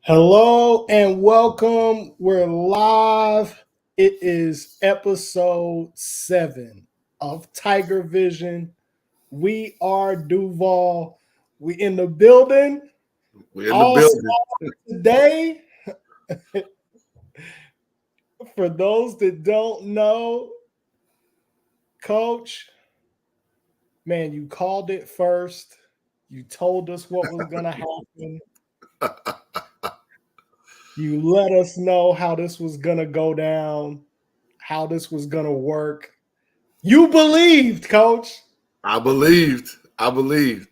Hello and welcome. We're live. It is episode 7 of Tiger Vision. We are Duval. We in the building. We're in the All building. stars today. For those that don't know, Coach, man, you called it first. You told us what was going to happen. You let us know how this was going to go down, how this was going to work. You believed, Coach. I believed. I believed.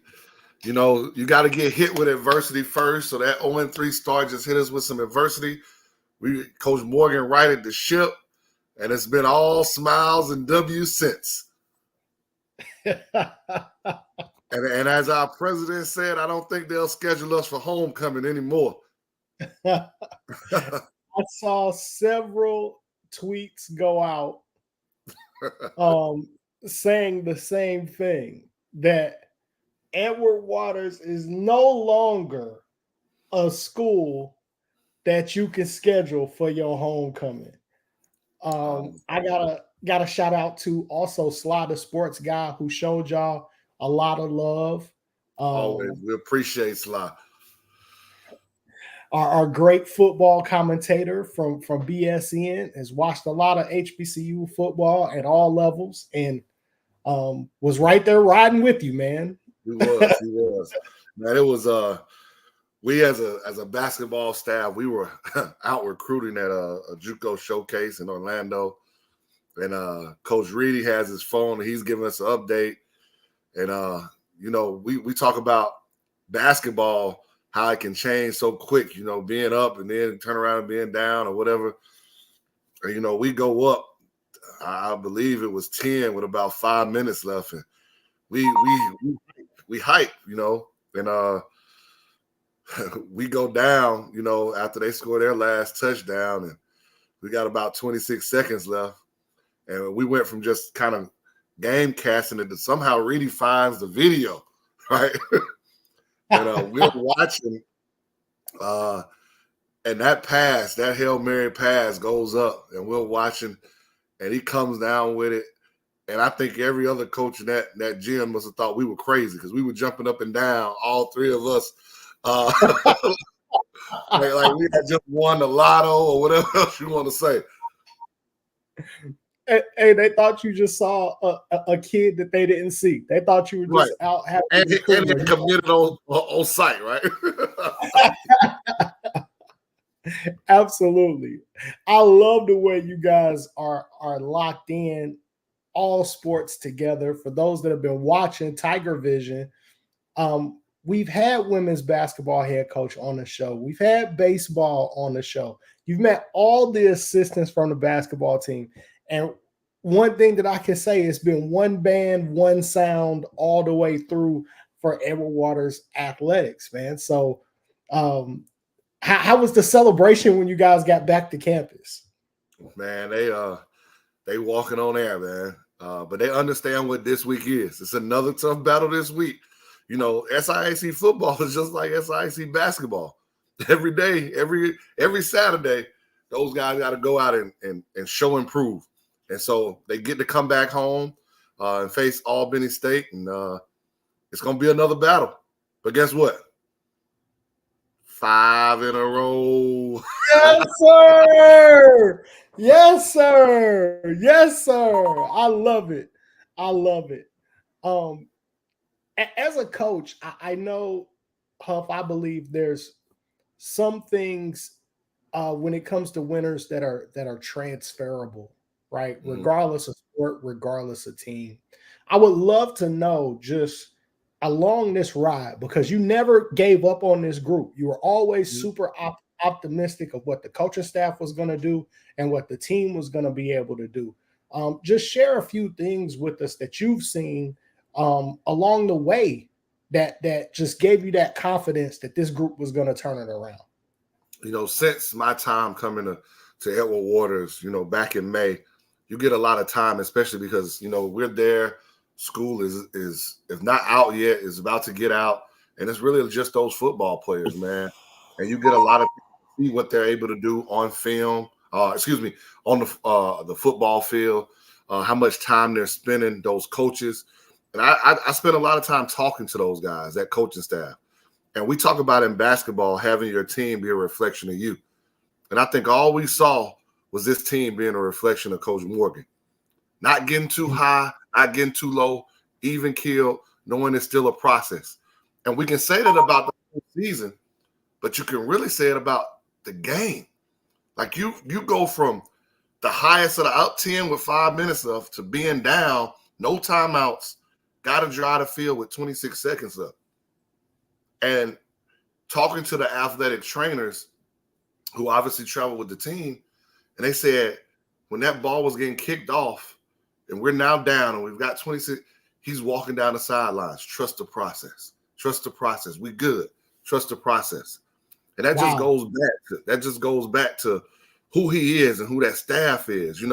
You know, you got to get hit with adversity first. So that 0-3 start just hit us with some adversity. Coach Morgan righted the ship, and it's been all smiles and W's since. And as our president said, I don't think they'll schedule us for homecoming anymore. I saw several tweets go out saying the same thing, that Edward Waters is no longer a school that you can schedule for your homecoming. I gotta shout out to also Sly the sports guy who showed y'all a lot of love. Always, we appreciate Sly. Our great football commentator from BSN has watched a lot of HBCU football at all levels and was right there riding with you, man. He was. Man, it was we as a basketball staff, we were out recruiting at a JUCO showcase in Orlando. And Coach Reedy has his phone and he's giving us an update. And you know, we talk about basketball, how it can change so quick, you know, being up and then turn around and being down or whatever. And, you know, we go up, I believe it was 10 with about 5 minutes left. And we hype, you know, and we go down, you know, after they score their last touchdown, and we got about 26 seconds left. And we went from just kind of game casting it to somehow Reedy finds the video, right? And we're watching, and that pass, that Hail Mary pass goes up, and we're watching, and he comes down with it. And I think every other coach in that gym must have thought we were crazy because we were jumping up and down, all three of us. Like we had just won the lotto or whatever else you want to say. Hey, they thought you just saw a kid that they didn't see. They thought you were just out having and he committed on site, right? Absolutely. I love the way you guys are locked in, all sports together. For those that have been watching Tiger Vision, we've had women's basketball head coach on the show. We've had baseball on the show. You've met all the assistants from the basketball team. And one thing that I can say, it's been one band, one sound all the way through for Edward Waters Athletics, man. So how was the celebration when you guys got back to campus? Man, they walking on air, man. But they understand what this week is. It's another tough battle this week. You know, SIAC football is just like SIAC basketball. Every day, every Saturday, those guys got to go out and show and prove. And so they get to come back home and face Albany State, and it's going to be another battle. But guess what? 5 in a row. Yes, sir. Yes, sir. Yes, sir. I love it. I love it. As a coach, I know, Huff, I believe there's some things when it comes to winners that are transferable, right? Mm-hmm. Regardless of sport, regardless of team. I would love to know just along this ride, because you never gave up on this group. You were always super optimistic of what the coaching staff was going to do and what the team was going to be able to do. Just share a few things with us that you've seen along the way that just gave you that confidence that this group was going to turn it around. You know, since my time coming to Edward Waters, you know, back in May, you get a lot of time, especially because, you know, we're there. School is if not out yet, is about to get out. And it's really just those football players, man. And you get a lot of see what they're able to do on film. On the football field. How much time they're spending, those coaches. And I spend a lot of time talking to those guys, that coaching staff. And we talk about in basketball having your team be a reflection of you. And I think all we saw was this team being a reflection of Coach Morgan. Not getting too high, not getting too low, even killed, knowing it's still a process. And we can say that about the whole season, but you can really say it about the game. Like you go from the highest of the up 10 with 5 minutes left to being down, no timeouts, got to dry the field with 26 seconds left. And talking to the athletic trainers who obviously travel with the team, and they said when that ball was getting kicked off and we're now down and we've got 26, he's walking down the sidelines. Trust the process. Trust the process. We good. Trust the process. And that just goes back to who he is and who that staff is.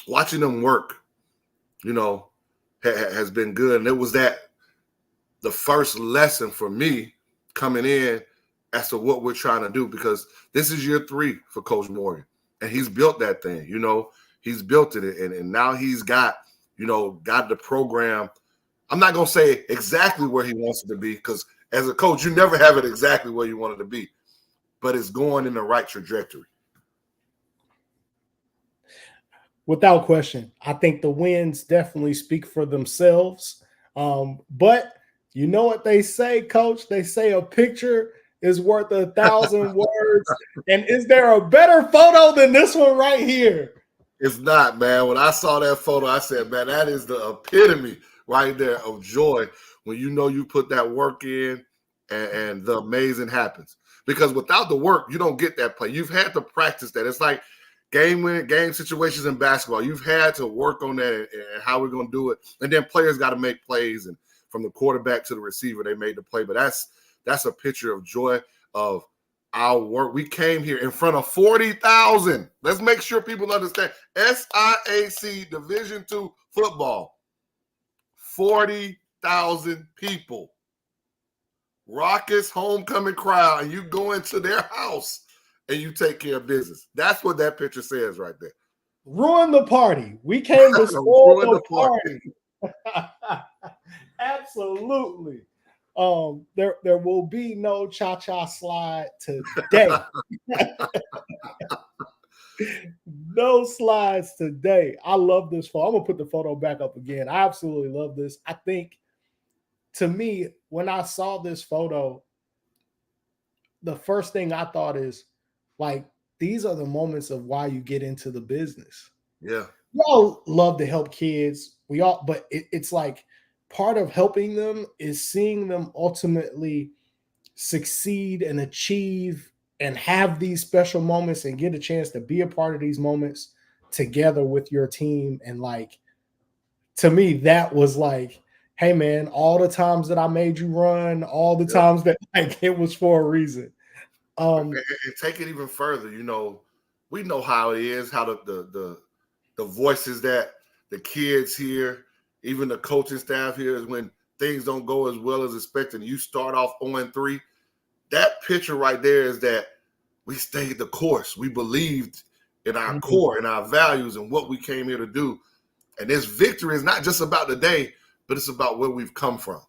Watching them work, has been good. And it was the first lesson for me coming in as to what we're trying to do, because this is year 3 for Coach Morgan. And he's built that thing, he's built it. And now he's got the program. I'm not going to say exactly where he wants it to be, because as a coach, you never have it exactly where you want it to be, but it's going in the right trajectory. Without question. I think the wins definitely speak for themselves. But you know what they say, Coach? They say a picture is worth 1,000 words. And is there a better photo than this one right here? It's not, man. When I saw that photo, I said, man, that is the epitome right there of joy when you put that work in and the amazing happens. Because without the work, you don't get that play. You've had to practice that. It's like game situations in basketball. You've had to work on that and how we're going to do it. And then players got to make plays. And from the quarterback to the receiver, they made the play. But that's a picture of joy of our work. We came here in front of 40,000. Let's make sure people understand. SIAC Division II football. 40,000 people. Raucous homecoming crowd, and you go into their house and you take care of business. That's what that picture says right there. Ruin the party. We came to spoil the party. Absolutely. There will be no cha-cha slide today. No slides today. I love this photo. I'm gonna put the photo back up again. I absolutely love this. I think, to me, when I saw this photo, the first thing I thought is, like, these are the moments of why you get into the business. Yeah. We all love to help kids. But it's like part of helping them is seeing them ultimately succeed and achieve and have these special moments and get a chance to be a part of these moments together with your team. And like, to me, that was like, hey man, all the times that I made you run, all the times that, like, it was for a reason. And take it even further, we know how it is, how the voices that the kids hear, even the coaching staff here, is when things don't go as well as expected. You start off 0-3. That picture right there is that we stayed the course. We believed in our core and our values and what we came here to do. And this victory is not just about the day, but it's about where we've come from.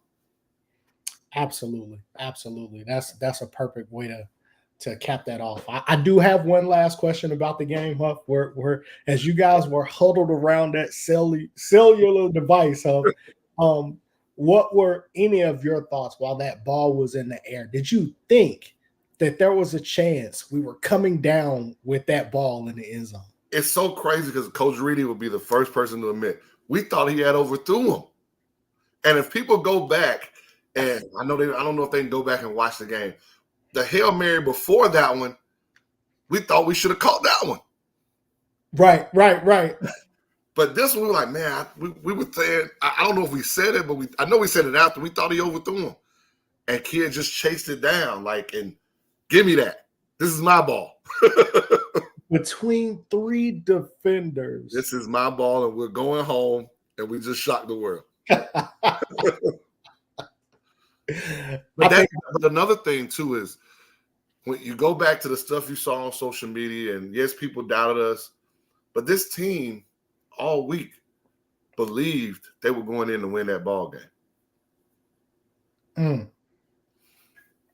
Absolutely. That's a perfect way to cap that off. I do have one last question about the game, Huff. Where as you guys were huddled around that cellular device, Huff, what were any of your thoughts while that ball was in the air? Did you think that there was a chance we were coming down with that ball in the end zone? It's so crazy because Coach Reedy would be the first person to admit we thought he had overthrew him. And if people go back, and I don't know if they can go back and watch the game, the Hail Mary before that one, we thought we should have caught that one. Right. But this one, we were like, man, we were saying, I don't know if we said it, but I know we said it after. We thought he overthrew him. And Kid just chased it down, and give me that. This is my ball. Between 3 defenders. This is my ball, and we're going home, and we just shocked the world. But another thing, too, is when you go back to the stuff you saw on social media, and yes, people doubted us, but this team all week believed they were going in to win that ball game.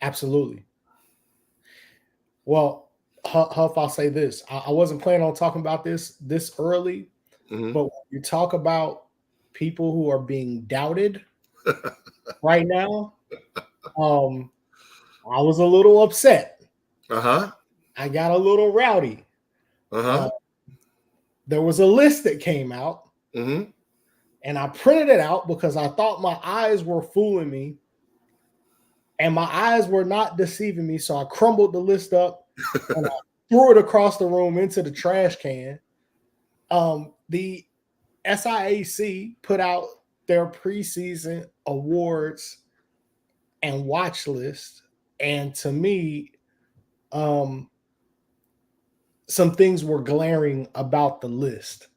Absolutely. Well, Huff, I'll say this. I wasn't planning on talking about this early, but when you talk about people who are being doubted right now, I was a little upset. I got a little rowdy. There was a list that came out, and I printed it out because I thought my eyes were fooling me, and my eyes were not deceiving me. So I crumbled the list up and I threw it across the room into the trash can. The SIAC put out their preseason awards and watch list, and to me, some things were glaring about the list.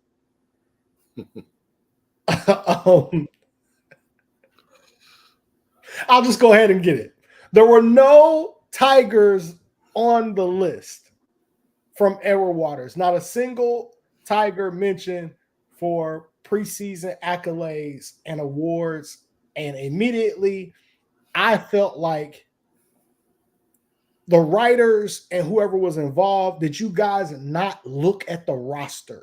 I'll just go ahead and get it. There were no Tigers on the list from Edward Waters. Not a single Tiger mentioned for preseason accolades and awards. And immediately, I felt like the writers and whoever was involved, did you guys not look at the roster?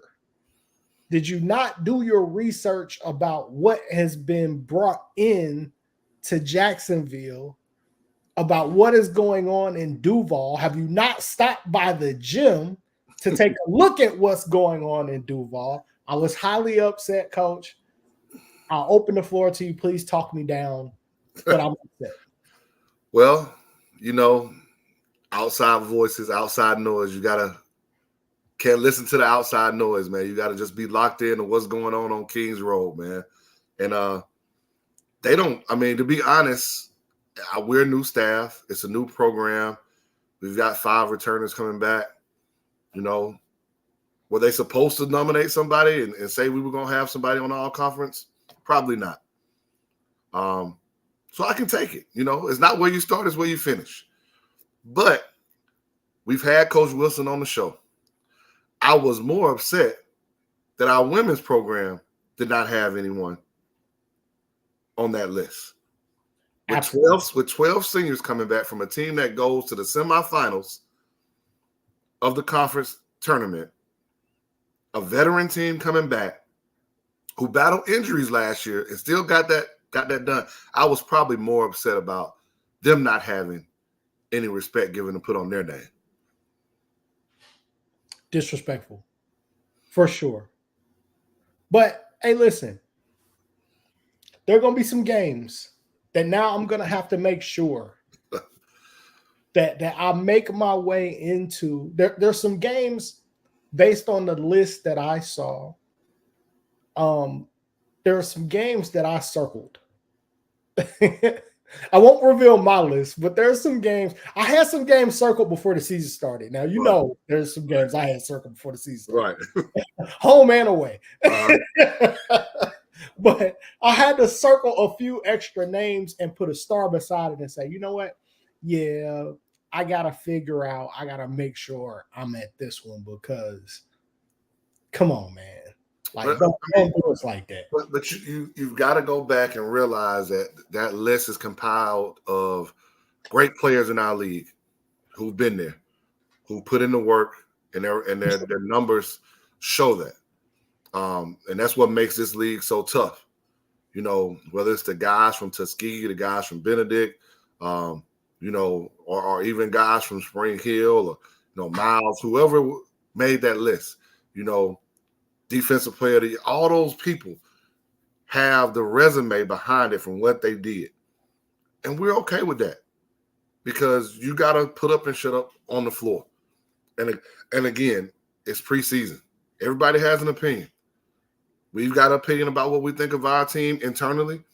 Did you not do your research about what has been brought in to Jacksonville, about what is going on in Duval? Have you not stopped by the gym to take a look at what's going on in Duval? I was highly upset, Coach. I'll open the floor to you. Please talk me down, but I'm upset. Well, you know, outside voices, outside noise, can't listen to the outside noise, man. You got to just be locked in to what's going on Kings Road, man. And they don't, I mean, to be honest, we're new staff. It's a new program. We've got 5 returners coming back. You know, were they supposed to nominate somebody and say we were going to have somebody on the all-conference? Probably not. So I can take it. You know, it's not where you start, it's where you finish. But we've had Coach Wilson on the show. I was more upset that our women's program did not have anyone on that list. With 12 seniors coming back from a team that goes to the semifinals of the conference tournament, a veteran team coming back who battled injuries last year and still got that done. I was probably more upset about them not having any respect given to put on their name. Disrespectful, for sure. But hey, listen, there are going to be some games that now I'm going to have to make sure that I make my way into. There's some games based on the list that I saw. There are some games that I circled. I won't reveal my list, but there's some games. I had some games circled before the season started. Now, you know, there's some games I had circled before the season started. Right. Home and away. But I had to circle a few extra names and put a star beside it and say, you know what? Yeah, I got to figure out, I got to make sure I'm at this one because, come on, man. Like, don't do us like that. But you've got to go back and realize that list is compiled of great players in our league who've been there, who put in the work, and their numbers show that. And that's what makes this league so tough. You know, whether it's the guys from Tuskegee, the guys from Benedict, you know, or even guys from Spring Hill, or, you know, Miles, whoever made that list, you know, defensive player, all those people have the resume behind it from what they did. And we're okay with that because you got to put up and shut up on the floor. And again, it's preseason. Everybody has an opinion. We've got an opinion about what we think of our team internally.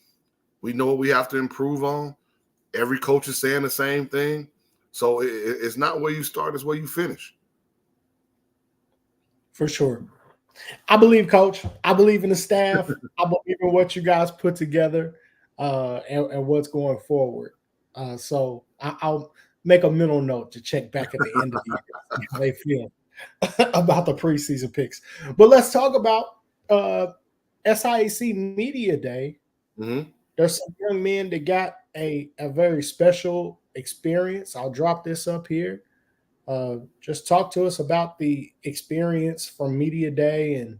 We know what we have to improve on. Every coach is saying the same thing. So it's not where you start, it's where you finish. For sure. I believe, Coach. I believe in the staff. I believe in what you guys put together and what's going forward. So make a mental note to check back at the end of the year, see how they feel about the preseason picks. But let's talk about SIAC Media Day. Mm-hmm. There's some young men that got a very special experience. I'll drop this up here. Just talk to us about the experience from Media Day and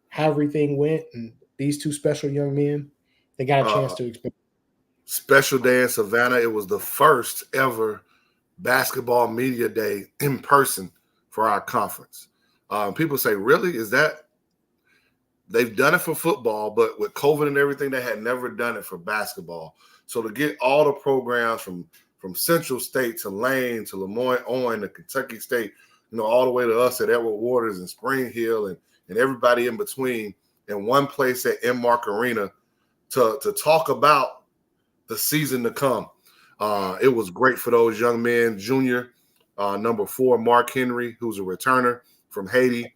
how everything went. And these two special young men, they got a chance to experience. Special day in Savannah. It was the first ever basketball media day in person for our conference. People say, really? Is that? They've done it for football, but with COVID and everything, they had never done it for basketball. So to get all the programs from Central State to Lane to Lemoyne-Owen to Kentucky State, all the way to us at Edward Waters and Spring Hill and everybody in between in one place at Mark Arena to talk about the season to come. It was great for those young men. Junior, number 4, Mark Henry, who's a returner from Haiti.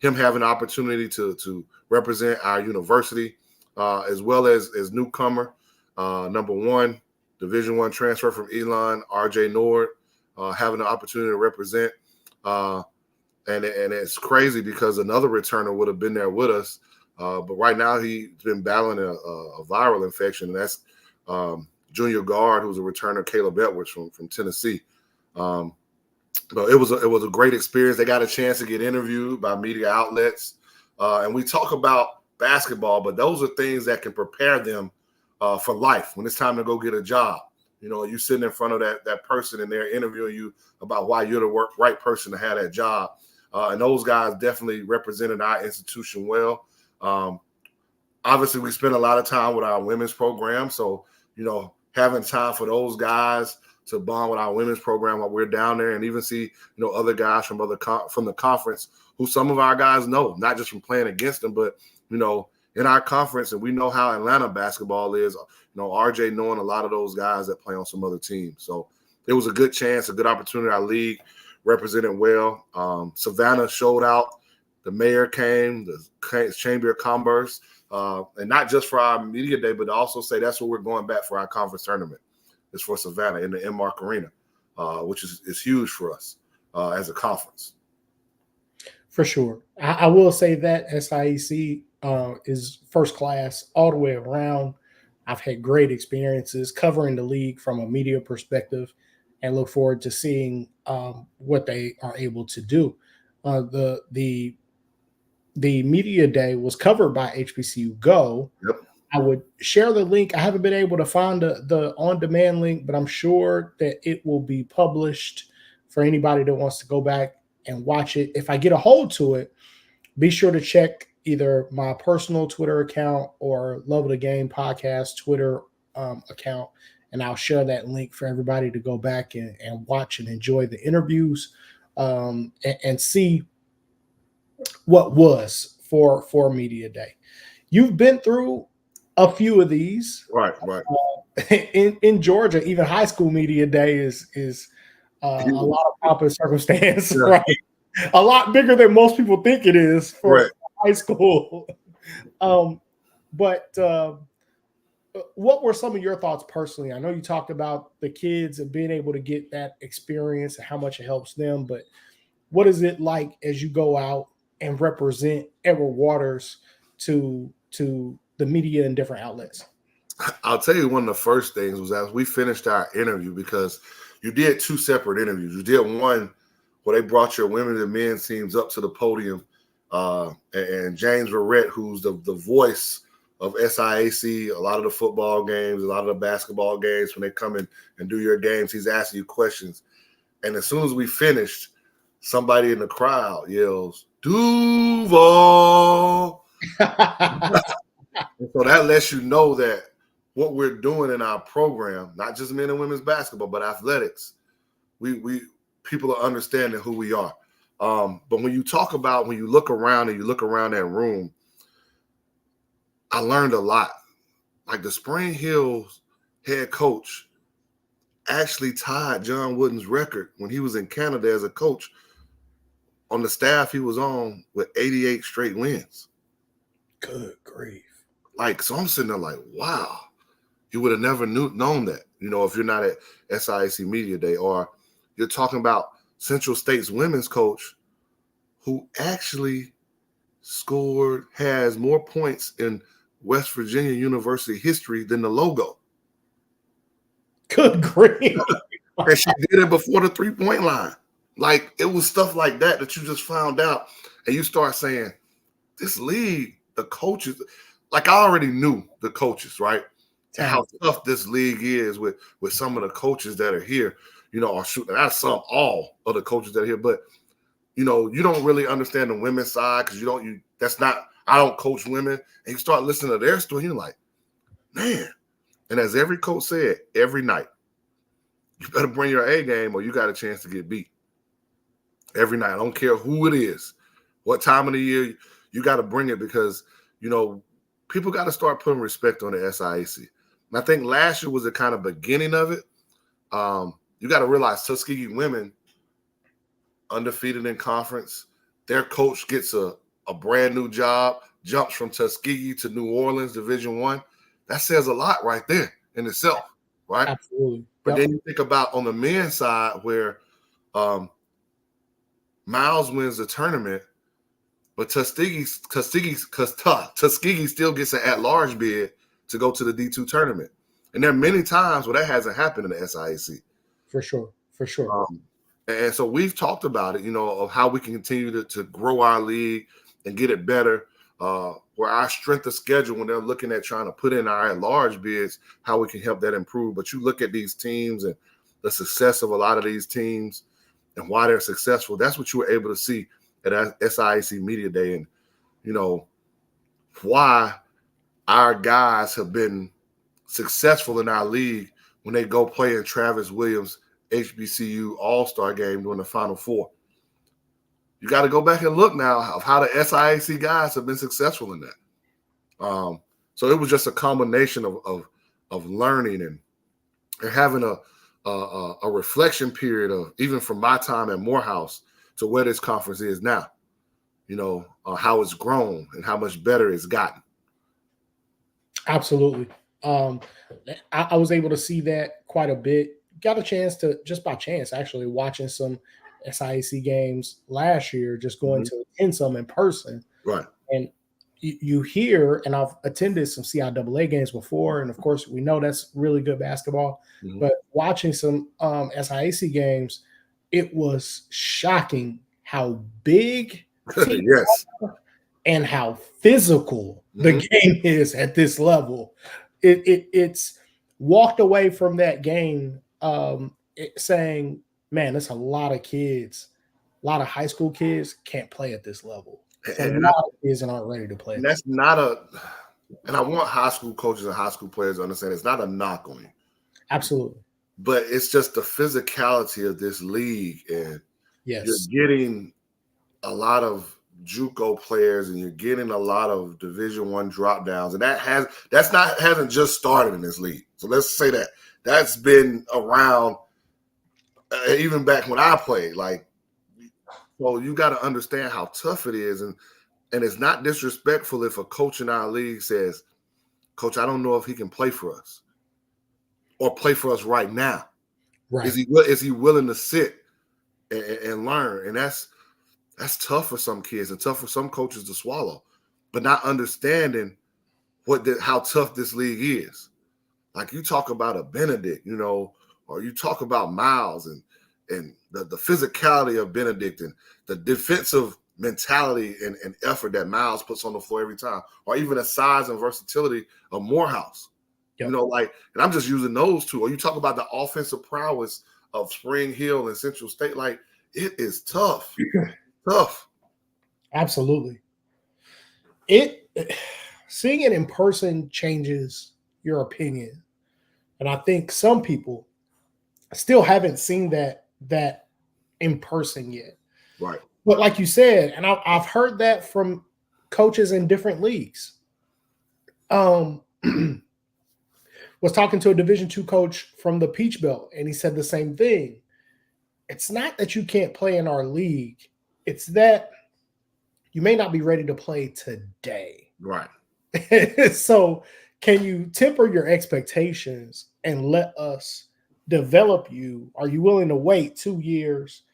Him having an opportunity to represent our university, as well as newcomer, number 1, Division I transfer from Elon, RJ Nord, having the opportunity to represent. And it's crazy because another returner would have been there with us. But right now he's been battling a viral infection, and that's junior guard who's a returner, Caleb Edwards from Tennessee. But it was a great experience. They got a chance to get interviewed by media outlets, and we talk about basketball, but those are things that can prepare them for life when it's time to go get a job. You sitting in front of that person and they're interviewing you about why you're the right person to have that job. And those guys definitely represented our institution well. Obviously, we spend a lot of time with our women's program, so having time for those guys to bond with our women's program while we're down there, and even see other guys from the conference who some of our guys know, not just from playing against them, but in our conference, and we know how Atlanta basketball is. RJ knowing a lot of those guys that play on some other teams, so it was a good chance, a good opportunity. Our league represented well. Savannah showed out. The mayor came, the Chamber of Commerce, and not just for our media day, but to also say that's what we're going back for our conference tournament. It's for Savannah in the Mark Arena, which is huge for us as a conference. For sure. I will say that SIEC is first class all the way around. I've had great experiences covering the league from a media perspective and look forward to seeing what they are able to do. The media day was covered by HBCU Go. Yep. I would share the link. I haven't been able to find the on-demand link, but I'm sure that it will be published for anybody that wants to go back and watch it. If I get a hold to it, be sure to check either my personal Twitter account or Love of the Game podcast Twitter account, and I'll share that link for everybody to go back and watch and enjoy the interviews and see what was for Media Day. You've been through a few of these, right. In Georgia. Even high school Media Day is a lot of pomp and circumstance, yeah. Right? A lot bigger than most people think it is for right. high school. But what were some of your thoughts personally? I know you talked about the kids and being able to get that experience and how much it helps them, but what is it like as you go out and represent Edward Waters to the media and different outlets? I'll tell you, one of the first things was as we finished our interview, because you did 2 separate interviews. You did one where they brought your women and men's teams up to the podium, and James Barrett, who's the voice of SIAC, a lot of the football games, a lot of the basketball games, when they come in and do your games, he's asking you questions. And as soon as we finished, somebody in the crowd yells, "Duval!" So that lets you know that what we're doing in our program, not just men and women's basketball, but athletics, we people are understanding who we are. But when you look around that room, I learned a lot. Like the Spring Hills head coach actually tied John Wooden's record when he was in Canada as a coach on the staff he was on with 88 straight wins. Good grief. So I'm sitting there like, wow, you would have never known that. if you're not at SIAC Media Day, or you're talking about Central State's women's coach who actually has more points in West Virginia University history than the logo. Good grief. And she did it before the 3-point line. Like, it was stuff like that you just found out, and you start saying, this league, the coaches, like, I already knew the coaches, right? And how tough this league is with some of the coaches that are here, are shooting. That's all of the coaches that are here, but you don't really understand the women's side because I don't coach women. And you start listening to their story, you're like, man. And as every coach said, every night, you better bring your A game or you got a chance to get beat. Every night. I don't care who it is, what time of the year, you got to bring it because, people got to start putting respect on the SIAC. And I think last year was the kind of beginning of it. You got to realize Tuskegee women, undefeated in conference, their coach gets a brand new job, jumps from Tuskegee to New Orleans Division I. That says a lot right there in itself, right? Absolutely. But then you think about on the men's side where Miles wins the tournament, but Tuskegee still gets an at-large bid to go to the D2 tournament. And there are many times where that hasn't happened in the SIAC. For sure. And so we've talked about it, of how we can continue to grow our league and get it better, where our strength of schedule, when they're looking at trying to put in our at-large bids, how we can help that improve. But you look at these teams and the success of a lot of these teams and why they're successful. That's what you were able to see at SIAC Media Day, and, why our guys have been successful in our league when they go play in Travis Williams' HBCU All-Star game during the Final Four. You got to go back and look now of how the SIAC guys have been successful in that. So it was just a combination of learning and having a reflection period of, even from my time at Morehouse to where this conference is now, how it's grown and how much better it's gotten. Absolutely. I was able to see that quite a bit. Got a chance to, just by chance, actually watching some SIAC games last year, just going to attend some in person. Right. And you hear, and I've attended some CIAA games before, and of course we know that's really good basketball. But watching some SIAC games, it was shocking how big yes, and how physical the game is at this level. It's walked away from that game saying, man, there's a lot of kids, a lot of high school kids can't play at this level. A lot of kids aren't ready to play. And that's not and I want high school coaches and high school players to understand it's not a knock on you. Absolutely. But it's just the physicality of this league. And yes, you're getting a lot of JUCO players and you're getting a lot of Division I drop downs. And hasn't just started in this league. So let's say that's been around even back when I played. So you got to understand how tough it is. And it's not disrespectful if a coach in our league says, Coach, I don't know if he can play for us or play for us right now. Right. Is he willing to sit and learn? And that's tough for some kids and tough for some coaches to swallow, but not understanding how tough this league is. Like, you talk about a Benedict, or you talk about Miles and the physicality of Benedict and the defensive mentality and effort that Miles puts on the floor every time, or even the size and versatility of Morehouse. Yep. And I'm just using those two. Or you talk about the offensive prowess of Spring Hill and Central State. Like, it is tough. Tough. Absolutely. Seeing it in person changes your opinion. And I think some people still haven't seen that in person yet. Right. But like you said, and I've heard that from coaches in different leagues. Was talking to a Division II coach from the Peach Belt, and he said the same thing. It's not that you can't play in our league. It's that you may not be ready to play today. Right. So can you temper your expectations and let us develop you? Are you willing to wait 2 years,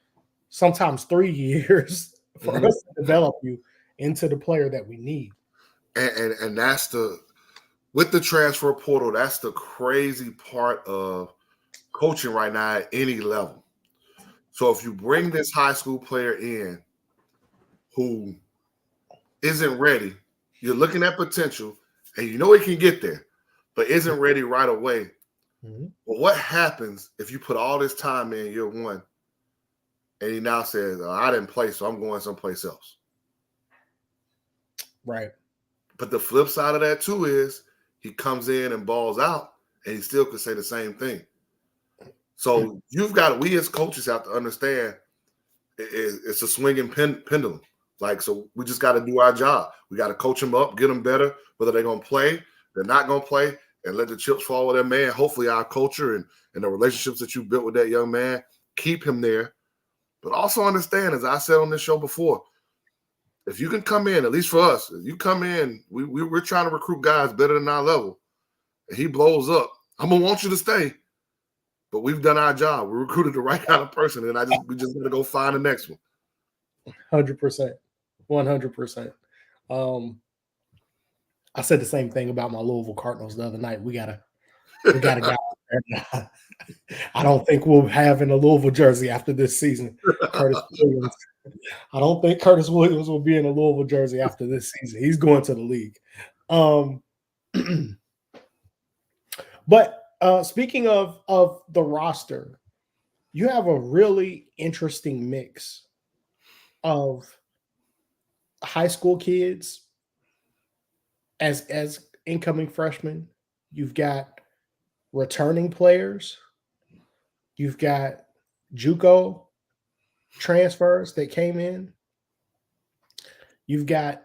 sometimes 3 years for Mhm. us to develop you into the player that we need? And that's with the transfer portal, that's the crazy part of coaching right now at any level. So if you bring this high school player in who isn't ready, you're looking at potential and you know he can get there, but isn't ready right away. Mhm. Well, what happens if you put all this time in year one and he now says, I didn't play, so I'm going someplace else? Right. But the flip side of that too is he comes in and balls out and he still could say the same thing. So we as coaches have to understand it's a swinging pendulum. Like, so we just got to do our job. We got to coach them up, get them better, whether they're going to play, they're not going to play, and let the chips fall with that man. Hopefully our culture and the relationships that you built with that young man, keep him there. But also understand, as I said on this show before, if you can come in, at least for us, if you come in, we're trying to recruit guys better than our level, and he blows up, I'm going to want you to stay. But we've done our job. We recruited the right kind of person, and we just got to go find the next one. 100%. 100%. I said the same thing about my Louisville Cardinals the other night. We got a guy. I don't think we'll have in a Louisville jersey after this season. Curtis Williams. I don't think Curtis Williams will be in a Louisville jersey after this season. He's going to the league. But speaking of the roster, you have a really interesting mix of high school kids as incoming freshmen. You've got returning players. You've got JUCO transfers that came in. You've got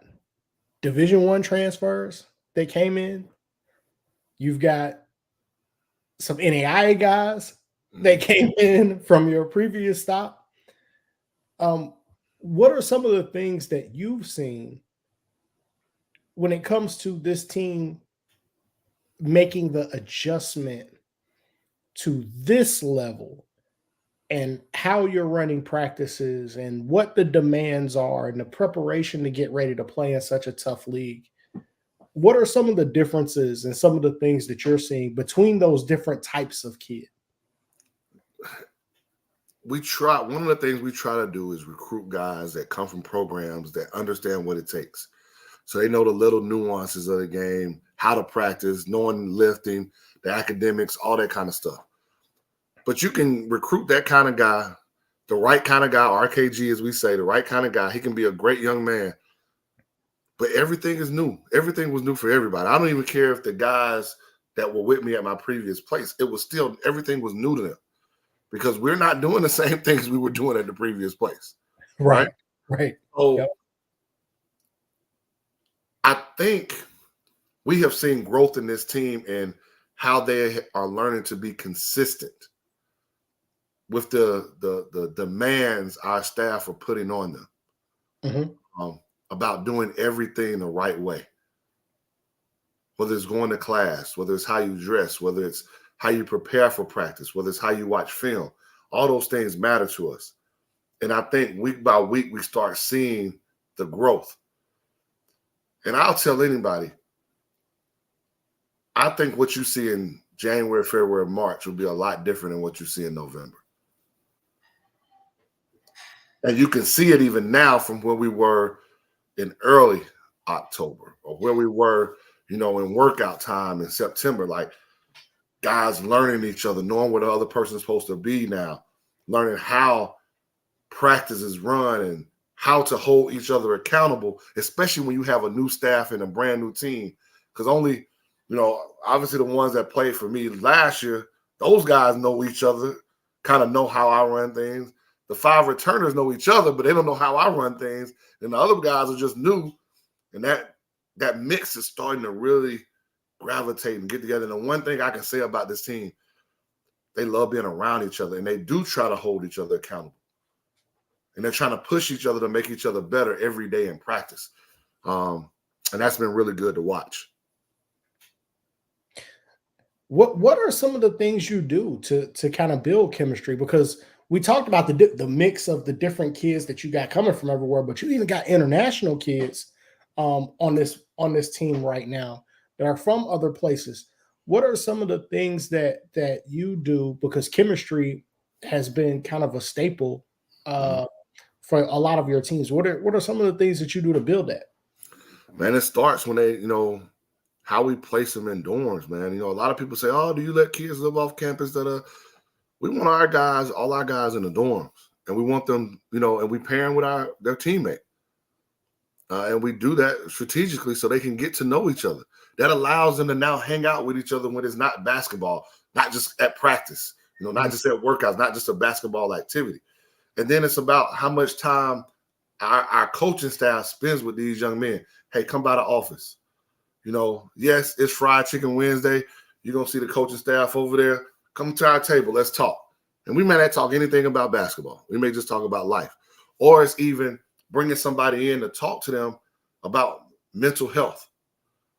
Division One transfers that came in. You've got some NAIA guys that came in from your previous stop. What are some of the things that you've seen when it comes to this team making the adjustment to this level, and how you're running practices and what the demands are and the preparation to get ready to play in such a tough league? What are some of the differences and some of the things that you're seeing between those different types of kids? One of the things we try to do is recruit guys that come from programs that understand what it takes. So they know the little nuances of the game, how to practice, knowing lifting, the academics, all that kind of stuff. But you can recruit that kind of guy, the right kind of guy, RKG as we say, the right kind of guy. He can be a great young man. But everything is new. Everything was new for everybody. I don't even care if the guys that were with me at my previous place, everything was new to them. Because we're not doing the same things we were doing at the previous place. Right? Right. So Yep. I think we have seen growth in this team and how they are learning to be consistent with the demands our staff are putting on them about doing everything the right way. Whether it's going to class, whether it's how you dress, whether it's how you prepare for practice, whether it's how you watch film, all those things matter to us. And I think week by week, we start seeing the growth. And I'll tell anybody, I think what you see in January, February, March will be a lot different than what you see in November. And you can see it even now from where we were in early October, or where we were, in workout time in September. Like, guys learning each other, knowing where the other person's supposed to be now, learning how practice is run and how to hold each other accountable, especially when you have a new staff and a brand new team. Because only, obviously the ones that played for me last year, those guys know each other, kind of know how I run things. The 5 returners know each other, but they don't know how I run things. And the other guys are just new. And that mix is starting to really gravitate and get together. And the one thing I can say about this team, they love being around each other, and they do try to hold each other accountable. And they're trying to push each other to make each other better every day in practice. And that's been really good to watch. What are some of the things you do to kind of build chemistry? Because we talked about the mix of the different kids that you got coming from everywhere, but you even got international kids on this team right now that are from other places. What are some of the things that you do? Because chemistry has been kind of a staple Mhm. for a lot of your teams. What are some of the things that you do to build that? Man, it starts when they, how we place them in dorms, man. A lot of people say, "Oh, do you let kids live off campus?" We want our guys, all our guys in the dorms, and we want them, and we pair them with their teammate, and we do that strategically so they can get to know each other. That allows them to now hang out with each other when it's not basketball, not just at practice, not just at workouts, not just a basketball activity. And then it's about how much time our coaching staff spends with these young men. Hey, come by the office. Yes, it's Fried Chicken Wednesday. You're going to see the coaching staff over there. Come to our table. Let's talk. And we may not talk anything about basketball. We may just talk about life. Or it's even bringing somebody in to talk to them about mental health.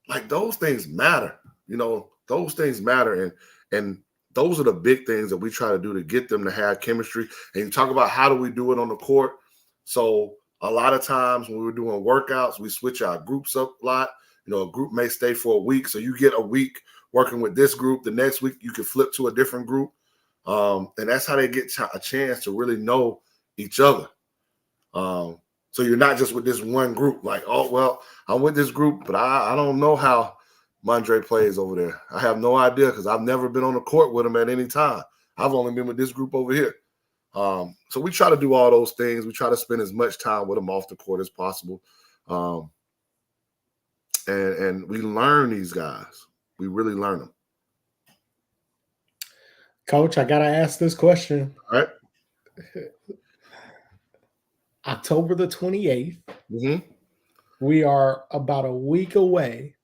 Like those things matter. Those things matter. And those are the big things that we try to do to get them to have chemistry. And you talk about how do we do it on the court. So a lot of times when we're doing workouts, we switch our groups up a lot. A group may stay for a week. So you get a week working with this group. The next week you can flip to a different group. And that's how they get a chance to really know each other. So you're not just with this one group like, oh, well, I'm with this group, but I don't know how Mondre plays over there. I have no idea because I've never been on the court with him at any time. I've only been with this group over here. So we try to do all those things. We try to spend as much time with them off the court as possible. And we learn these guys. We really learn them. Coach, I gotta ask this question. All right. October the 28th. Mm-hmm. We are about a week away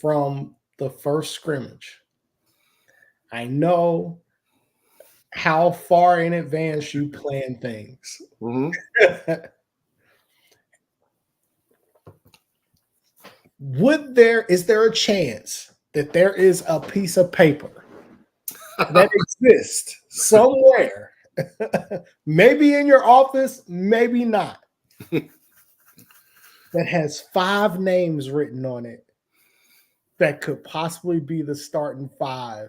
from the first scrimmage. I know how far in advance you plan things. Mm-hmm. Is there a chance that there is a piece of paper that exists somewhere, maybe in your office, maybe not, that has 5 names written on it that could possibly be the starting 5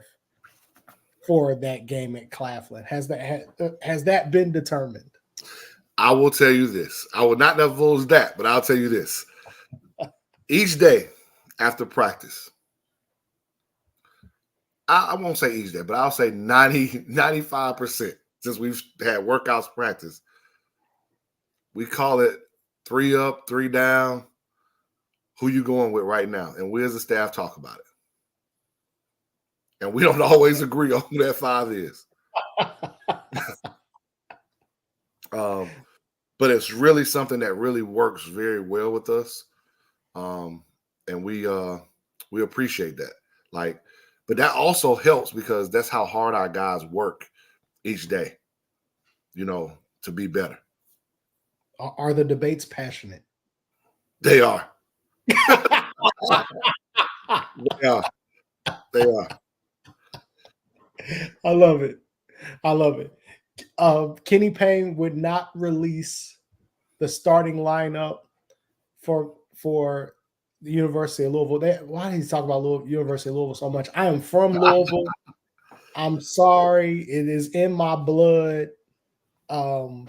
for that game at Claflin? Has that been determined? I will tell you this. I will not divulge that, but I'll tell you this. Each day after practice, I won't say each day, but I'll say 95% since we've had workouts practice. We call it 3 up, 3 down. Who you going with right now? And we as a staff talk about it. And we don't always agree on who that 5 is. But it's really something that really works very well with us. And we appreciate that. But that also helps because that's how hard our guys work each day, to be better. Are the debates passionate? They are. They are. I love it. I love it. Kenny Payne would not release the starting lineup for the University of Louisville. Why did he talk about University of Louisville so much? I am from Louisville. I'm sorry. It is in my blood. I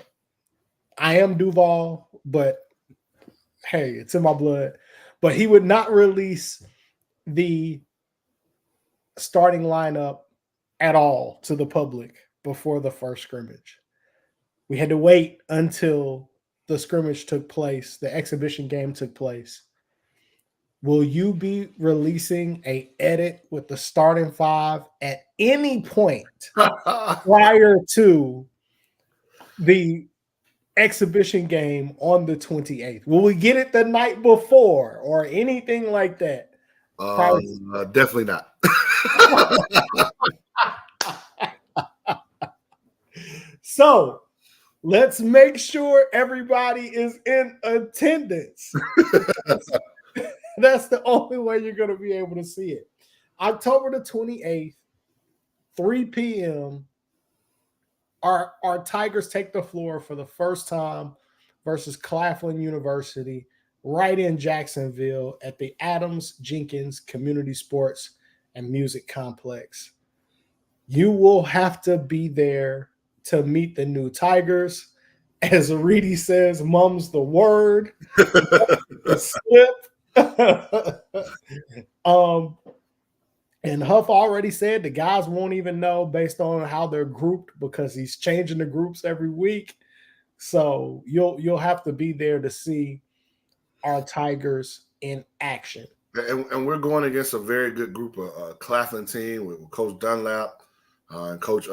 am Duval, but hey, it's in my blood. But he would not release the starting lineup at all to the public before the first scrimmage. We had to wait until the scrimmage took place, the exhibition game took place. Will you be releasing a edit with the starting 5 at any point prior to the exhibition game on the 28th? Will we get it the night before or anything like that? Definitely not. So let's make sure everybody is in attendance. That's the only way you're going to be able to see it. October the 28th, 3 p.m. Our Tigers take the floor for the first time versus Claflin University right in Jacksonville at the Adams Jenkins Community Sports and Music Complex. You will have to be there to meet the new Tigers. As Reedy says, mum's the word, the slip. um, and Huff already said the guys won't even know based on how they're grouped because he's changing the groups every week. So you'll have to be there to see our Tigers in action. And we're going against a very good group of Claflin team with Coach Dunlap and Coach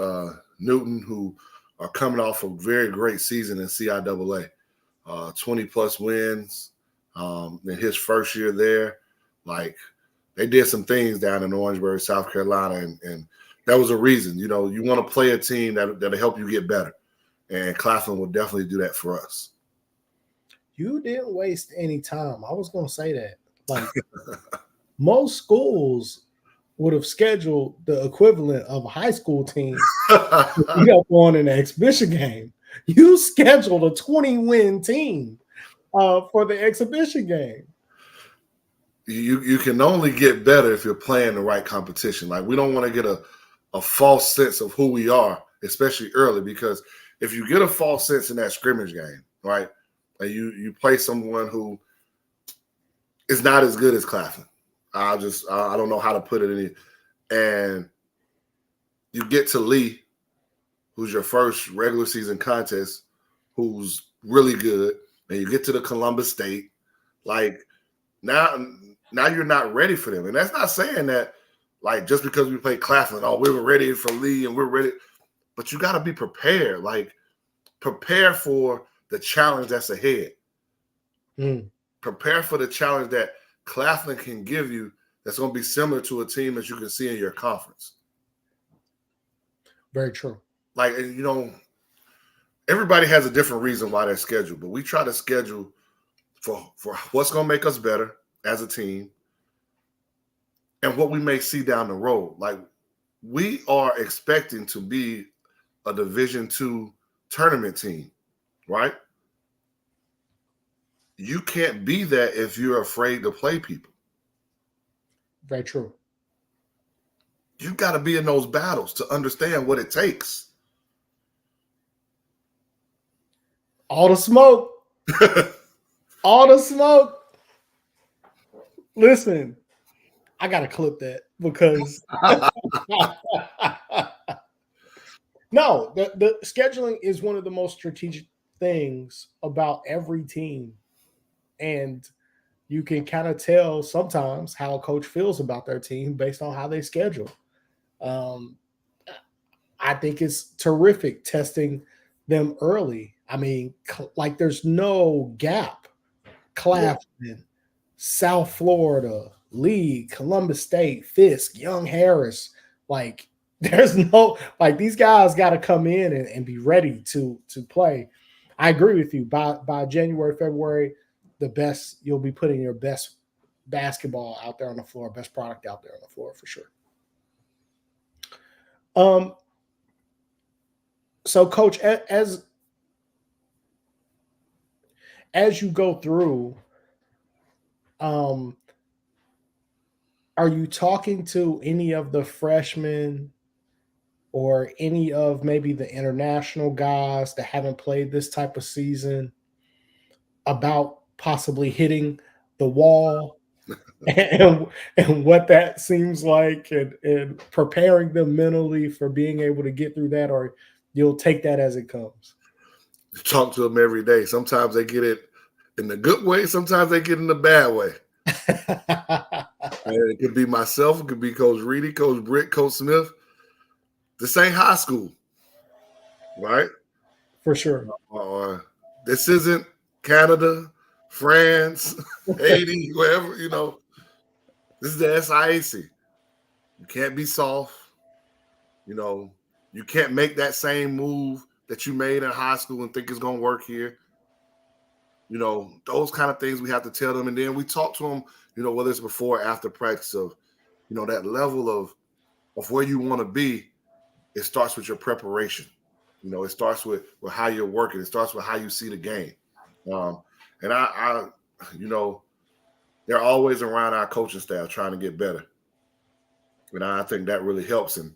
Newton, who are coming off a very great season in CIAA. 20 plus wins in his first year there. Like, they did some things down in Orangeburg, South Carolina, and that was a reason. You know, you want to play a team that'll help you get better. And Claflin will definitely do that for us. You didn't waste any time. I was going to say that. Like, most schools would have scheduled the equivalent of a high school team to beat up on an exhibition game. You scheduled a 20-win team for the exhibition game. You can only get better if you're playing the right competition. Like, we don't want to get a false sense of who we are, especially early, because if you get a false sense in that scrimmage game, right, and you play someone who is not as good as Claflin, I don't know how to put it in, and you get to Lee, who's your first regular season contest, who's really good, and you get to the Columbus State, like, now you're not ready for them. And that's not saying that, like, just because we played Claflin, we were ready for Lee and we're ready. But you got to be prepared. Like, prepare for the challenge that's ahead. Prepare for the challenge that Claflin can give you that's going to be similar to a team that you can see in your conference. Very true. Like, you know, everybody has a different reason why they're scheduled, but we try to schedule for what's going to make us better as a team and what we may see down the road. Like, we are expecting to be a Division II tournament team, right? You can't be that if you're afraid to play people. Very true. You got to be in those battles to understand what it takes. All the smoke. All the smoke. Listen, I got to clip that because no, the scheduling is one of the most strategic things about every team. And you can kind of tell sometimes how a coach feels about their team based on how they schedule. I think it's terrific testing them early. I mean, like, there's no gap. Claflin, South Florida, Lee, Columbus State, Fisk, Young Harris. Like, there's no, like, these guys got to come in and be ready to play. I agree with you. By January, February, you'll be putting your best basketball out there on the floor, best product out there on the floor for sure. So, Coach, as you go through, are you talking to any of the freshmen or any of maybe the international guys that haven't played this type of season about possibly hitting the wall and what that seems like and preparing them mentally for being able to get through that, or you'll take that as it comes? Talk to them every day. Sometimes they get it in the good way. Sometimes they get it in the bad way. And it could be myself. It could be Coach Reedy, Coach Britt, Coach Smith. This ain't high school, right? For sure. This isn't Canada, France, Haiti, wherever, you know. This is the SIAC. You can't be soft. You know, you can't make that same move that you made in high school and think it's going to work here. You know, those kind of things we have to tell them. And then we talk to them, you know, whether it's before or after practice of, that level of where you want to be, it starts with your preparation. It starts with how you're working. It starts with how you see the game. And I they're always around our coaching staff trying to get better. And I think that really helps. And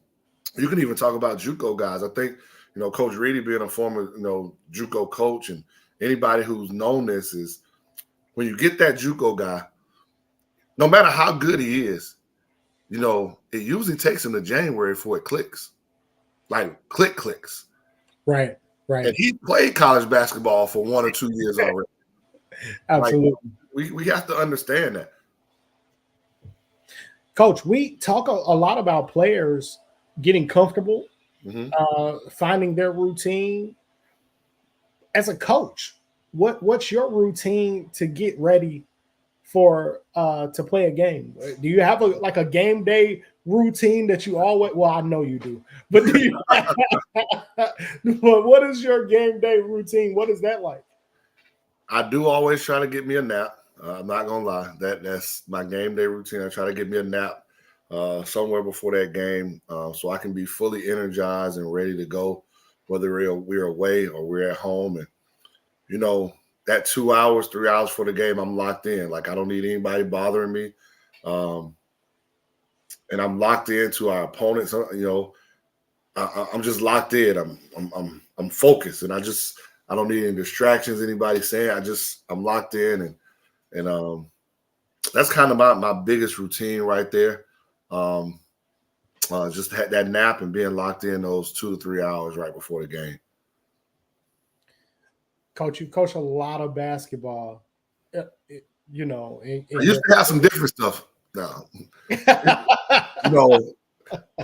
you can even talk about JUCO guys. I think, Coach Reedy being a former, JUCO coach, and anybody who's known this, is when you get that JUCO guy, no matter how good he is, it usually takes him to January before it clicks. Like clicks. Right. And he played college basketball for 1 or 2 years already. Absolutely. Like, we have to understand that. Coach, we talk a lot about players getting comfortable, finding their routine. As a coach, what's your routine to get ready for to play a game? Do you have a game day routine that you always? Well, I know you do, but do you what is your game day routine? What is that like? I do always try to get me a nap. I'm not gonna lie. That's my game day routine. I try to get me a nap somewhere before that game, so I can be fully energized and ready to go, whether we're away or we're at home. And that 2 hours, 3 hours for the game, I'm locked in. Like, I don't need anybody bothering me, and I'm locked into our opponents. I'm just locked in. I'm focused, and I don't need any distractions. Anybody saying, I'm locked in, and that's kind of my biggest routine right there. Just had that nap and being locked in those 2 to 3 hours right before the game. Coach, you coach a lot of basketball. I used to have some different stuff now.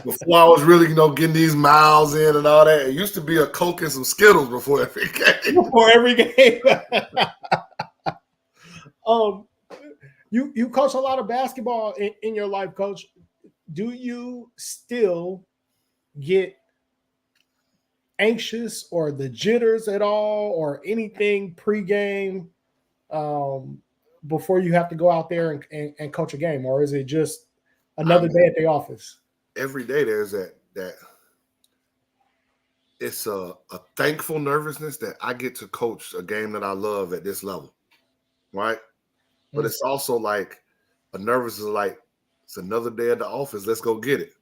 Before I was really, getting these miles in and all that, it used to be a Coke and some Skittles before every game. Before every game. You coach a lot of basketball in your life, Coach. Do you still get anxious or the jitters at all, or anything pregame before you have to go out there and coach a game, or is it just another day at the office? Every day there's that it's a thankful nervousness that I get to coach a game that I love at this level, right? But it's also like a nervousness, like, it's another day at the office. Let's go get it.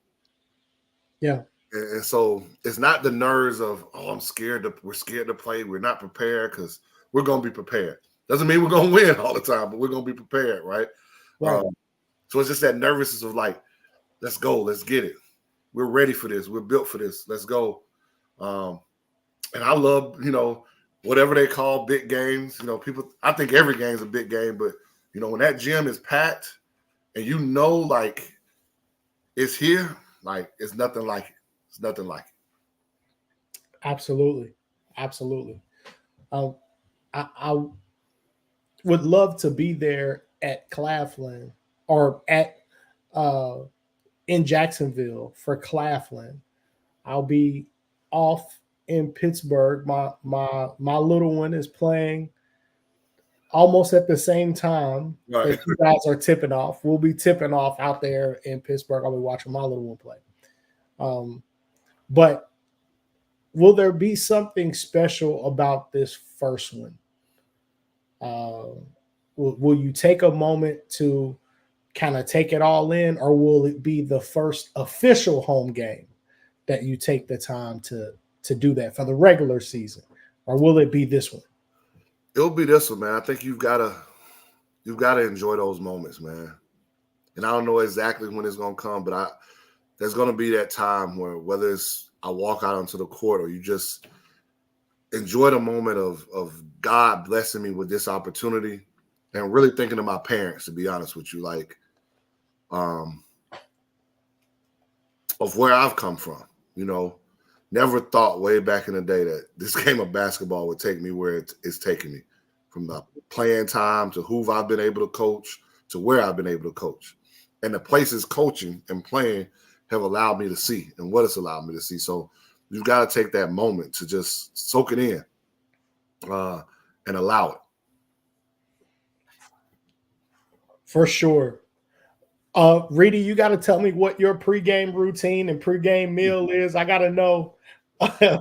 Yeah. And so it's not the nerves of, we're scared to play. We're not prepared, because we're going to be prepared. Doesn't mean we're going to win all the time, but we're going to be prepared, right? Right. So it's just that nervousness of like, let's go, let's get it. We're ready for this. We're built for this. Let's go. And I love, whatever they call big games. People, I think every game's a big game, but when that gym is packed and like it's here, like, it's nothing like it. It's nothing like it. Absolutely. I would love to be there at Claflin, or at in Jacksonville for Claflin. I'll be off in Pittsburgh. My little one is playing almost at the same time that you guys are tipping off. We'll be tipping off out there in Pittsburgh. I'll be watching my little one play. But will there be something special about this first one? Will you take a moment to kind of take it all in, or will it be the first official home game that you take the time to do that for the regular season, or will it be this one? It'll be this one, man. I think you've got to enjoy those moments, man. And I don't know exactly when it's gonna come, but there's gonna be that time where, whether it's I walk out onto the court or you just enjoy the moment of God blessing me with this opportunity, and really thinking of my parents, to be honest with you, like, of where I've come from. Never thought way back in the day that this game of basketball would take me where it's taking me, from the playing time to who I've been able to coach to where I've been able to coach, and the places coaching and playing have allowed me to see, and what it's allowed me to see. So you've got to take that moment to just soak it in, and allow it. For sure. Reedy, you got to tell me what your pregame routine and pregame meal is. I got to know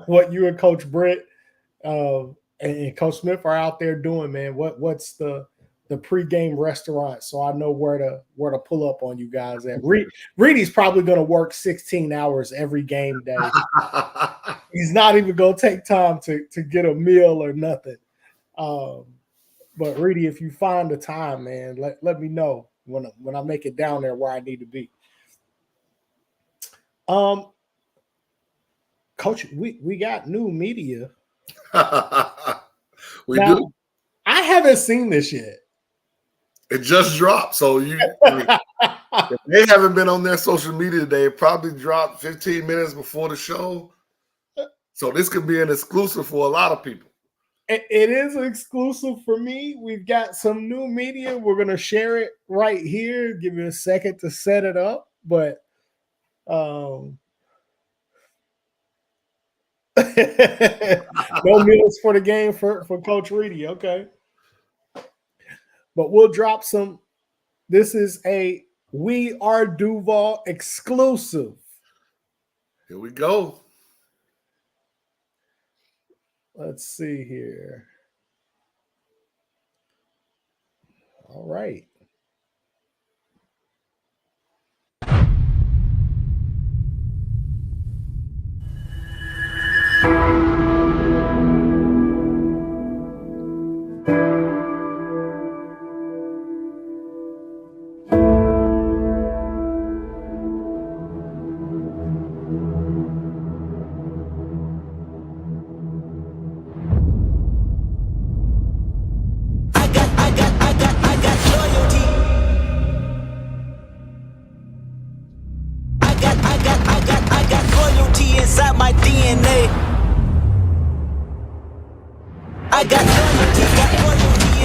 what you and Coach Britt and Coach Smith are out there doing, man. What's the pregame restaurant, so I know where to pull up on you guys at. Reedy's probably going to work 16 hours every game day. He's not even going to take time to get a meal or nothing. But Reedy, if you find the time, man, let me know when I make it down there where I need to be. Coach, we got new media. We now, do. I haven't seen this yet. It just dropped. So if they haven't been on their social media today, it probably dropped 15 minutes before the show. So this could be an exclusive for a lot of people. It is exclusive for me. We've got some new media. We're going to share it right here. Give you a second to set it up. But no meals for the game for Coach Reedy. Okay. But we'll drop some. This is a We Are Duval exclusive. Here we go. Let's see here. All right. Inside my DNA, I got loyalty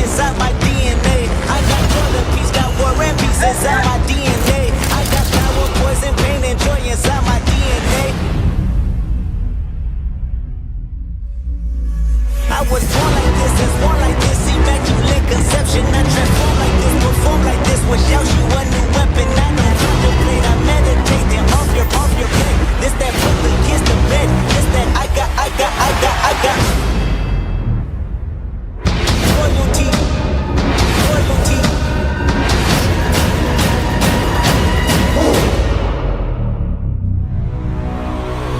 inside my DNA. I got brother peace, got war and peace inside my DNA. I got power, poison, pain, and joy inside my DNA. I was born like this, and born like this. Immaculate conception, I transform like this, perform like this. Without you, a new weapon. I don't contemplate, I meditate. Then off your plate. This that brother against the bed. This that I got. Loyalty.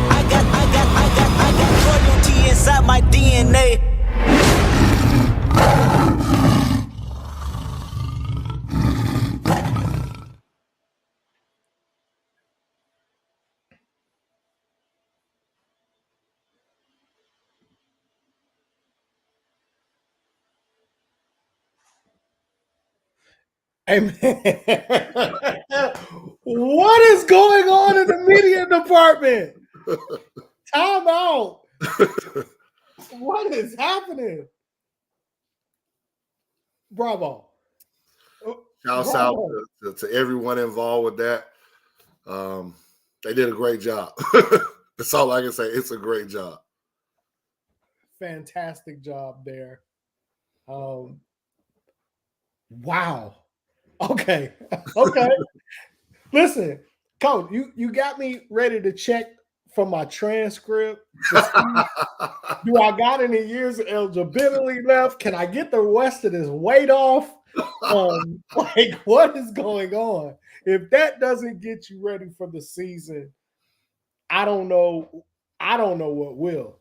I got loyalty inside my DNA. Hey, man. What is going on in the media department? Time out. What is happening? Bravo. Shouts out to everyone involved with that. They did a great job. That's all I can say. It's a great job. Fantastic job there. Wow. Okay. Listen, Coach, you got me ready to check for my transcript. Do I got any years of eligibility left? Can I get the rest of this weight off? Like, what is going on? If that doesn't get you ready for the season, I don't know what will.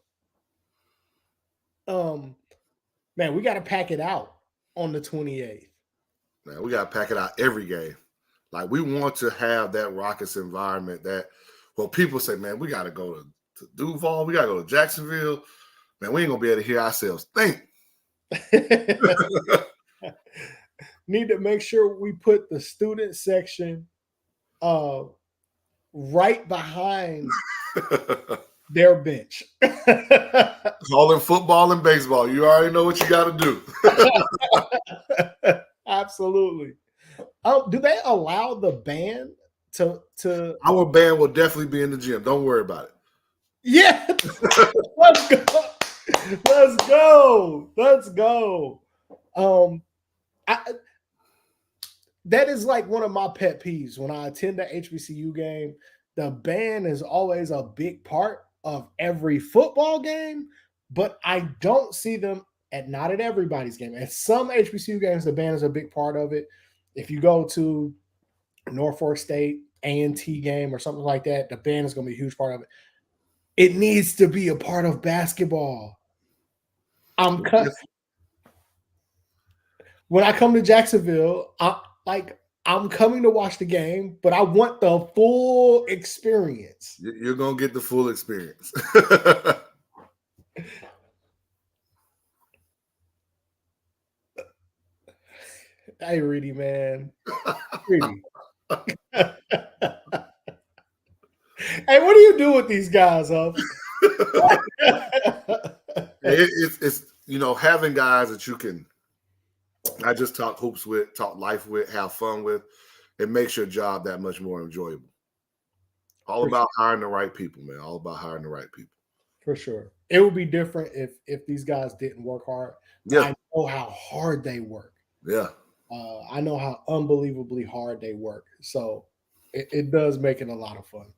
Man, we got to pack it out on the 28th. Man, we got to pack it out every game. Like, we want to have that Rockets environment that, well, people say, man, we got to go to Duval. We got to go to Jacksonville. Man, we ain't going to be able to hear ourselves think. Need to make sure we put the student section right behind their bench. Calling football and baseball. You already know what you got to do. Absolutely. Do they allow the band to? Our band will definitely be in the gym. Don't worry about it. Yeah. Let's go. that is like one of my pet peeves when I attend the HBCU game. The band is always a big part of every football game, but I don't see them not at everybody's game. At some HBCU games, the band is a big part of it. If you go to Norfolk State A&T game or something like that, the band is going to be a huge part of it. It needs to be a part of basketball. When I come to Jacksonville, I'm coming to watch the game, but I want the full experience. You're gonna get the full experience. Hey, Reedy, man. Reedy. Hey, what do you do with these guys, huh? It's having guys that you can not just talk hoops with, talk life with, have fun with. It makes your job that much more enjoyable. All about hiring the right people, man. All about hiring the right people. For sure. It would be different if these guys didn't work hard. Yeah. I know how hard they work. Yeah. I know how unbelievably hard they work. So it does make it a lot of fun.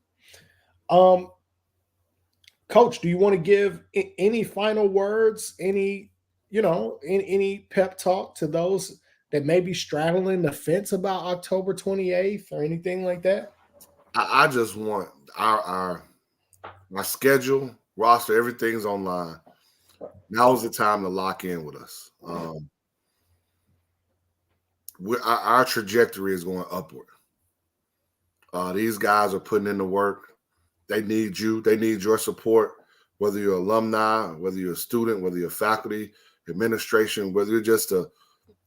Coach, do you want to give any final words, any pep talk to those that may be straddling the fence about October 28th or anything like that? I just want our schedule, roster, everything's online. Now is the time to lock in with us. Our trajectory is going upward. These guys are putting in the work. They need you. They need your support, whether you're alumni, whether you're a student, whether you're faculty, administration, whether you're just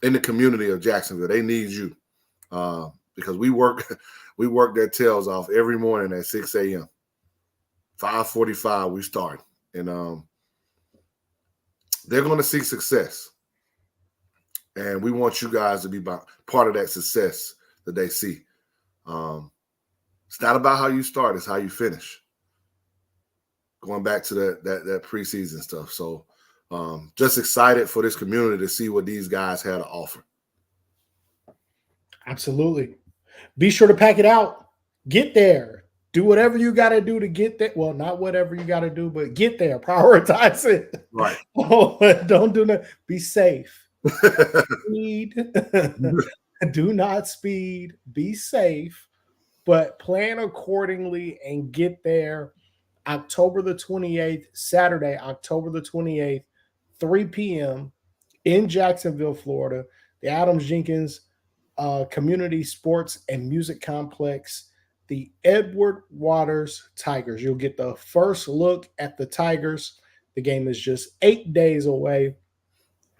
in the community of Jacksonville. They need you because we work their tails off every morning at 6 a.m. 5:45 we start, and they're going to see success. And we want you guys to be part of that success that they see. It's not about how you start; it's how you finish. Going back to that preseason stuff. So, just excited for this community to see what these guys had to offer. Absolutely. Be sure to pack it out. Get there. Do whatever you got to do to get there. Well, not whatever you got to do, but get there. Prioritize it. Right. Oh, don't do that. Be safe. Speed. Do not speed. Be safe, but plan accordingly and get there. October the 28th, Saturday, October the 28th, 3 p.m. in Jacksonville, Florida, the Adams Jenkins Community Sports and Music Complex, the Edward Waters Tigers. You'll get the first look at the Tigers. The game is just 8 days away.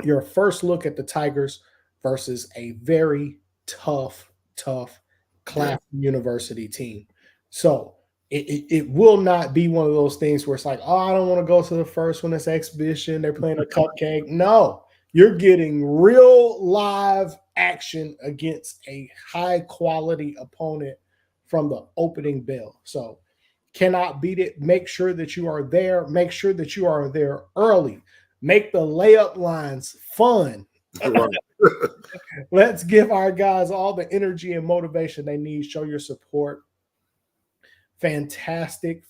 Your first look at the Tigers versus a very tough Claflin University team. So it will not be one of those things where it's like, oh, I don't want to go to the first one. It's exhibition. They're playing a cupcake. No, you're getting real live action against a high quality opponent from the opening bell. So cannot beat it. Make sure that you are there. Make sure that you are there early. Make the layup lines fun. Let's give our guys all the energy and motivation they need. Show your support. Fantastic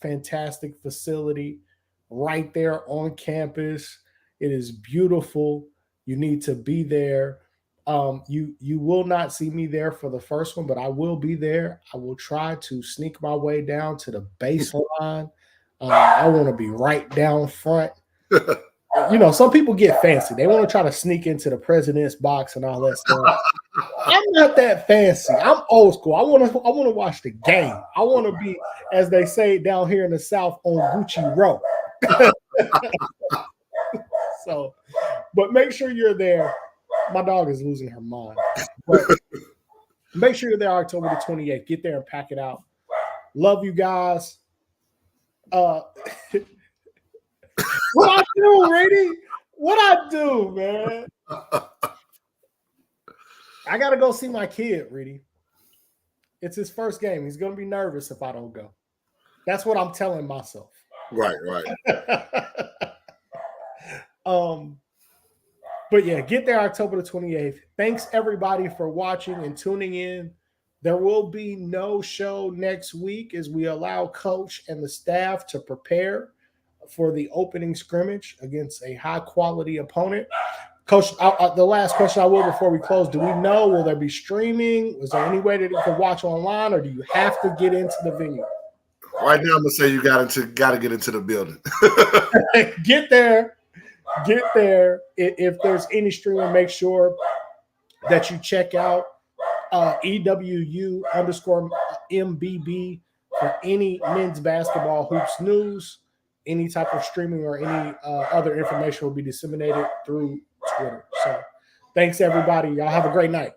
facility right there on campus. It is beautiful. You need to be there. You will not see me there for the first one, but I will be there. I will try to sneak my way down to the baseline. I want to be right down front. Some people get fancy. They want to try to sneak into the president's box and all that stuff. I'm not that fancy. I'm old school. I want to watch the game. I want to be, as they say down here in the South, on Gucci Row. So, but make sure you're there. My dog is losing her mind. But make sure you're there October the 28th. Get there and pack it out. Love you guys. What I do, Brady? What I do, man? I gotta go see my kid, Reedy. It's his first game. He's gonna be nervous if I don't go. That's what I'm telling myself. Right. But yeah, get there October the 28th. Thanks everybody for watching and tuning in. There will be no show next week as we allow Coach and the staff to prepare for the opening scrimmage against a high-quality opponent. Coach, the last question I will before we close, do we know, will there be streaming? Is there any way that you can watch online, or do you have to get into the venue? Right now, I'm going to say you got to get into the building. Get there. If there's any streaming, make sure that you check out EWU_MBB for any men's basketball hoops news. Any type of streaming or any other information will be disseminated through Twitter. So thanks, everybody. Y'all have a great night.